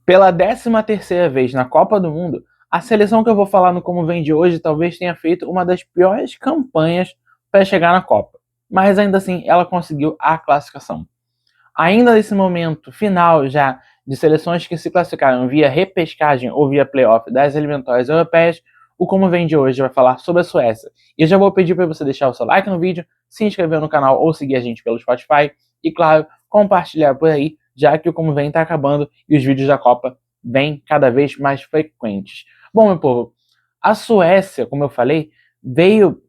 Pela 13ª vez na Copa do Mundo, a seleção que eu vou falar no Como Vem de hoje talvez tenha feito uma das piores campanhas para chegar na Copa. Mas ainda assim, ela conseguiu a classificação. Ainda nesse momento final já de seleções que se classificaram via repescagem ou via playoff das eliminatórias europeias, o Como Vem de hoje vai falar sobre a Suécia. E eu já vou pedir para você deixar o seu like no vídeo, se inscrever no canal ou seguir a gente pelo Spotify e, claro, compartilhar por aí, já que o Como Vem está acabando e os vídeos da Copa vêm cada vez mais frequentes. Bom, meu povo, a Suécia, como eu falei, veio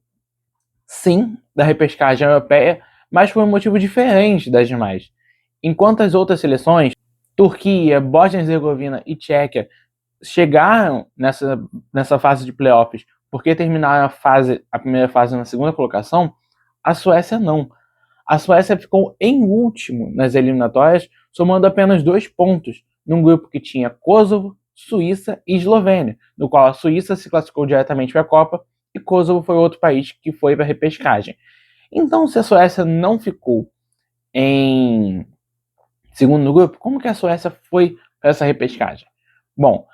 sim da repescagem europeia, mas por um motivo diferente das demais. Enquanto as outras seleções, Turquia, Bósnia e Herzegovina e Tchequia, chegaram nessa fase de playoffs porque terminaram a primeira fase na segunda colocação, a Suécia não. A Suécia ficou em último nas eliminatórias, somando apenas 2 pontos, num grupo que tinha Kosovo, Suíça e Eslovênia, no qual a Suíça se classificou diretamente para a Copa e Kosovo foi outro país que foi para a repescagem. Então, se a Suécia não ficou em segundo no grupo, como que a Suécia foi para essa repescagem? Bom,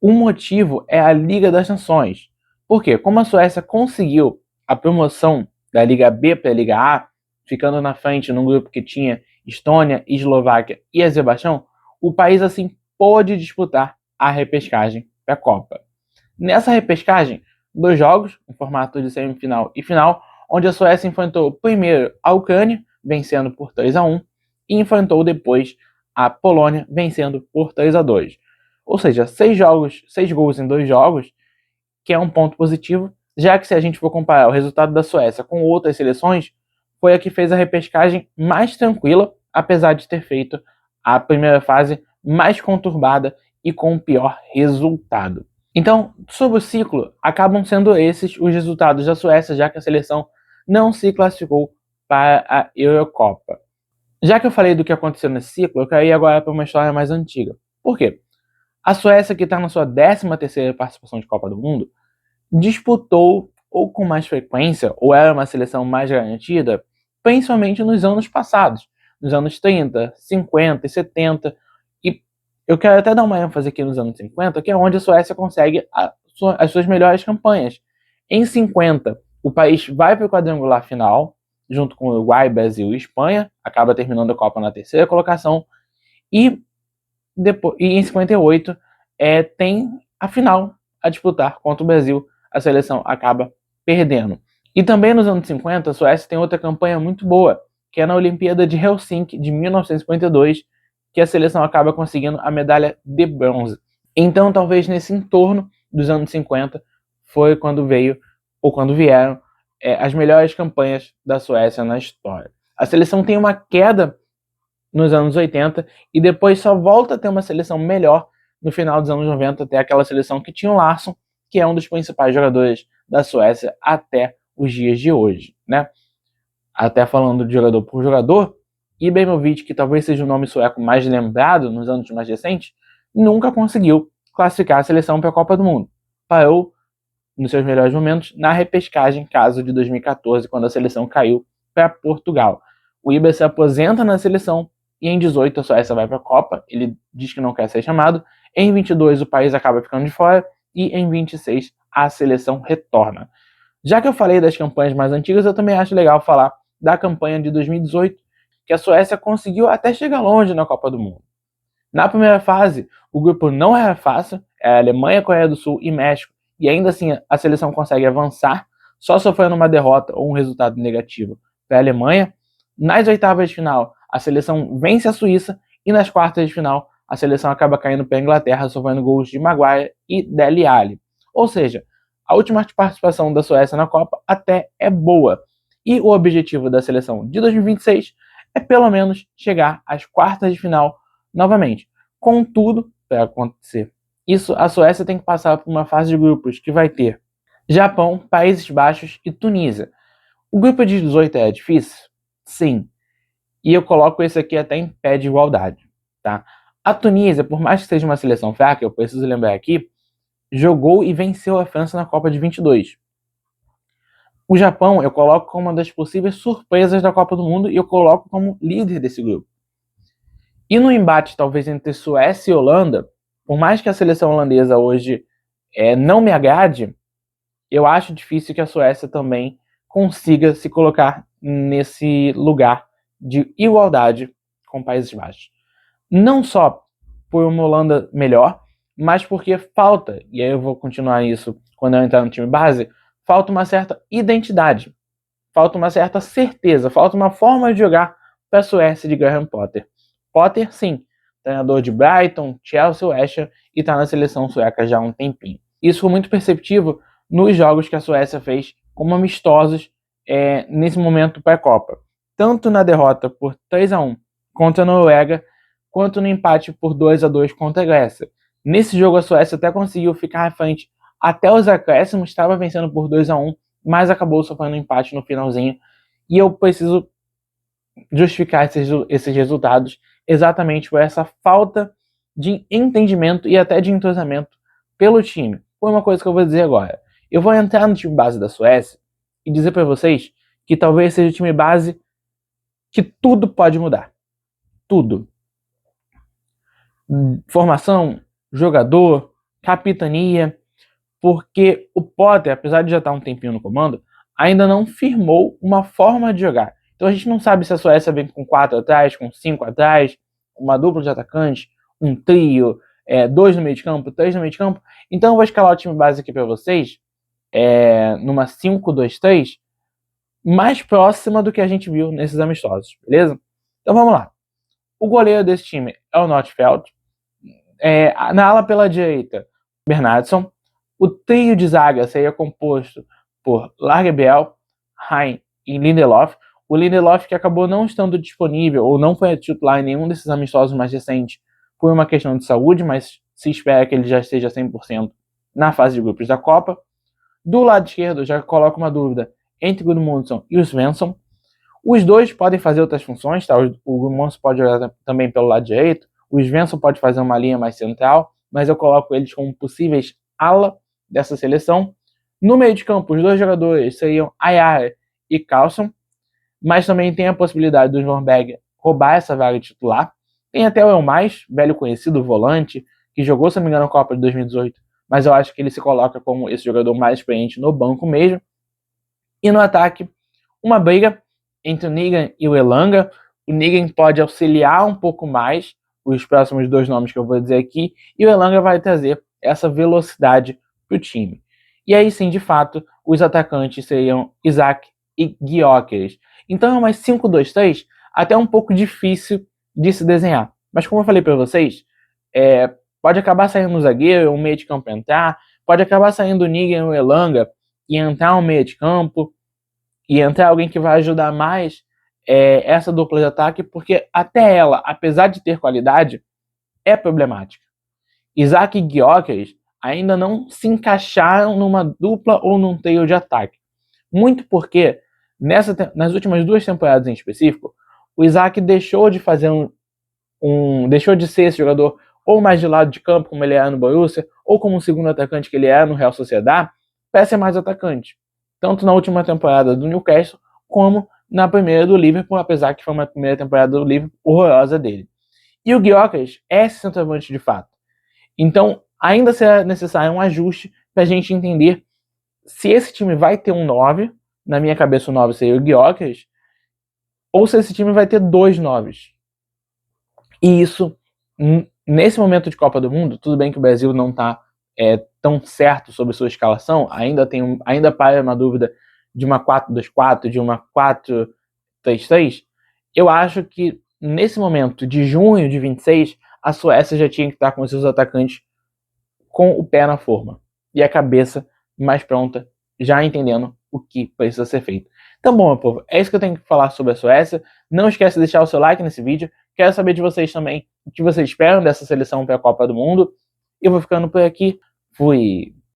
o motivo é a Liga das Nações. Por quê? Como a Suécia conseguiu a promoção da Liga B para a Liga A, ficando na frente num grupo que tinha Estônia, Eslováquia e Azerbaijão, o país assim pôde disputar a repescagem para a Copa. Nessa repescagem, 2 jogos, em formato de semifinal e final, onde a Suécia enfrentou primeiro a Ucrânia, vencendo por 3-1, e enfrentou depois a Polônia, vencendo por 3-2. Ou seja, 6 gols em 2 jogos, que é um ponto positivo, já que se a gente for comparar o resultado da Suécia com outras seleções, foi a que fez a repescagem mais tranquila, apesar de ter feito a primeira fase mais conturbada e com o pior resultado. Então, sobre o ciclo, acabam sendo esses os resultados da Suécia, já que a seleção não se classificou para a Eurocopa. Já que eu falei do que aconteceu nesse ciclo, eu quero ir agora para uma história mais antiga. Por quê? A Suécia, que está na sua 13ª participação de Copa do Mundo, disputou ou com mais frequência, ou era uma seleção mais garantida, principalmente nos anos passados, nos anos 30, 50 e 70, e eu quero até dar uma ênfase aqui nos anos 50, que é onde a Suécia consegue as suas melhores campanhas. Em 50, o país vai para o quadrangular final, junto com Uruguai, Brasil e Espanha, acaba terminando a Copa na 3ª colocação, e em 58 tem a final a disputar contra o Brasil, a seleção acaba perdendo. E também nos anos 50, a Suécia tem outra campanha muito boa, que é na Olimpíada de Helsinki de 1952, que a seleção acaba conseguindo a medalha de bronze. Então, talvez nesse entorno dos anos 50 foi quando vieram as melhores campanhas da Suécia na história. A seleção tem uma queda nos anos 80 e depois só volta a ter uma seleção melhor no final dos anos 90, até aquela seleção que tinha o Larsson, que é um dos principais jogadores da Suécia até os dias de hoje, né? Até falando de jogador por jogador, Ibrahimovic, que talvez seja o nome sueco mais lembrado nos anos mais recentes, nunca conseguiu classificar a seleção para a Copa do Mundo. Parou nos seus melhores momentos na repescagem, caso de 2014, quando a seleção caiu para Portugal. O Ibra se aposenta na seleção e em 18 a Suécia vai para a Copa, ele diz que não quer ser chamado, em 22 o país acaba ficando de fora e em 26 a seleção retorna. Já que eu falei das campanhas mais antigas, eu também acho legal falar da campanha de 2018, que a Suécia conseguiu até chegar longe na Copa do Mundo. Na primeira fase, o grupo não era fácil, era Alemanha, Coreia do Sul e México, e ainda assim a seleção consegue avançar, só sofrendo uma derrota ou um resultado negativo para a Alemanha. Nas oitavas de final, a seleção vence a Suíça e nas quartas de final, a seleção acaba caindo para a Inglaterra, sofrendo gols de Maguire e Dele Alli. Ou seja, a última participação da Suécia na Copa até é boa. E o objetivo da seleção de 2026 é pelo menos chegar às quartas de final novamente. Contudo, para acontecer isso, a Suécia tem que passar por uma fase de grupos que vai ter Japão, Países Baixos e Tunísia. O grupo de 18 é difícil? Sim. E eu coloco esse aqui até em pé de igualdade. Tá? A Tunísia, por mais que seja uma seleção fraca, eu preciso lembrar aqui, jogou e venceu a França na Copa de 22. O Japão eu coloco como uma das possíveis surpresas da Copa do Mundo e eu coloco como líder desse grupo. E no embate, talvez, entre Suécia e Holanda, por mais que a seleção holandesa hoje não me agrade, eu acho difícil que a Suécia também consiga se colocar nesse lugar de igualdade com Países Baixos. Não só por uma Holanda melhor, mas porque falta, e aí eu vou continuar isso quando eu entrar no time base, falta uma certa identidade, falta uma certa certeza, falta uma forma de jogar para a Suécia de Graham Potter. Potter, sim, treinador de Brighton, Chelsea, West Ham e está na seleção sueca já há um tempinho. Isso foi muito perceptível nos jogos que a Suécia fez como amistosos nesse momento pré-Copa. Tanto na derrota por 3-1 contra a Noruega, quanto no empate por 2-2 contra a Grécia. Nesse jogo a Suécia até conseguiu ficar à frente até os acréscimos, estava vencendo por 2-1, mas acabou sofrendo um empate no finalzinho. E eu preciso justificar esses resultados exatamente por essa falta de entendimento e até de entrosamento pelo time. Foi uma coisa que eu vou dizer agora. Eu vou entrar no time base da Suécia e dizer para vocês que talvez seja o time base que tudo pode mudar. Tudo. Formação, jogador, capitania, porque o Potter, apesar de já estar um tempinho no comando, ainda não firmou uma forma de jogar. Então a gente não sabe se a Suécia vem com 4 atrás, com 5 atrás, uma dupla de atacantes, um trio, 2 no meio de campo, 3 no meio de campo. Então eu vou escalar o time base aqui para vocês, numa 5-2-3, mais próxima do que a gente viu nesses amistosos, beleza? Então vamos lá. O goleiro desse time é o Notfeld. Na ala pela direita, Bernardsson. O trio de zaga seria composto por Lagerbielke, Hein e Lindelof. O Lindelof que acabou não estando disponível ou não foi titular em nenhum desses amistosos mais recentes por uma questão de saúde, mas se espera que ele já esteja 100% na fase de grupos da Copa. Do lado esquerdo, já coloco uma dúvida entre o Gudmundsson e o Svensson. Os dois podem fazer outras funções, tá? O Gudmundsson pode jogar também pelo lado direito, o Svensson pode fazer uma linha mais central, mas eu coloco eles como possíveis ala dessa seleção. No meio de campo, os dois jogadores seriam Ajer e Karlsson, mas também tem a possibilidade do Nürnberg roubar essa vaga de titular. Tem até o Elmais, velho conhecido volante, que jogou, se não me engano, a Copa de 2018, mas eu acho que ele se coloca como esse jogador mais experiente no banco mesmo. E no ataque, uma briga entre o Nigan e o Elanga. O Nigan pode auxiliar um pouco mais os próximos dois nomes que eu vou dizer aqui, e o Elanga vai trazer essa velocidade para o time. E aí sim, de fato, os atacantes seriam Isaac e Gyökeres. Então é uma 5-2-3 até um pouco difícil de se desenhar. Mas como eu falei para vocês, pode acabar saindo um zagueiro, um meio de campo entrar, pode acabar saindo o Nigan e o Elanga e entrar um meio de campo, e entrar alguém que vai ajudar mais essa dupla de ataque, porque até ela, apesar de ter qualidade, é problemática. Isaac e Gyökeres ainda não se encaixaram numa dupla ou num trio de ataque. Muito porque, nas últimas 2 temporadas em específico, o Isaac deixou de fazer deixou de ser esse jogador ou mais de lado de campo, como ele é no Borussia, ou como um segundo atacante que ele é no Real Sociedad, para ser mais atacante. Tanto na última temporada do Newcastle, como na primeira do Liverpool, apesar que foi uma primeira temporada do Liverpool horrorosa dele. E o Gyökeres é esse centroavante de fato. Então, ainda será necessário um ajuste para a gente entender se esse time vai ter um 9, na minha cabeça o 9 seria o Gyökeres, ou se esse time vai ter 2 9s. E isso, nesse momento de Copa do Mundo, tudo bem que o Brasil não está tão certo sobre sua escalação, ainda paira uma dúvida de uma 4-2-4, de uma 4-3-3, eu acho que nesse momento de junho de 26, a Suécia já tinha que estar com seus atacantes com o pé na forma e a cabeça mais pronta, já entendendo o que precisa ser feito. Então, bom, meu povo, é isso que eu tenho que falar sobre a Suécia. Não esquece de deixar o seu like nesse vídeo. Quero saber de vocês também o que vocês esperam dessa seleção para a Copa do Mundo. Eu vou ficando por aqui. Fui!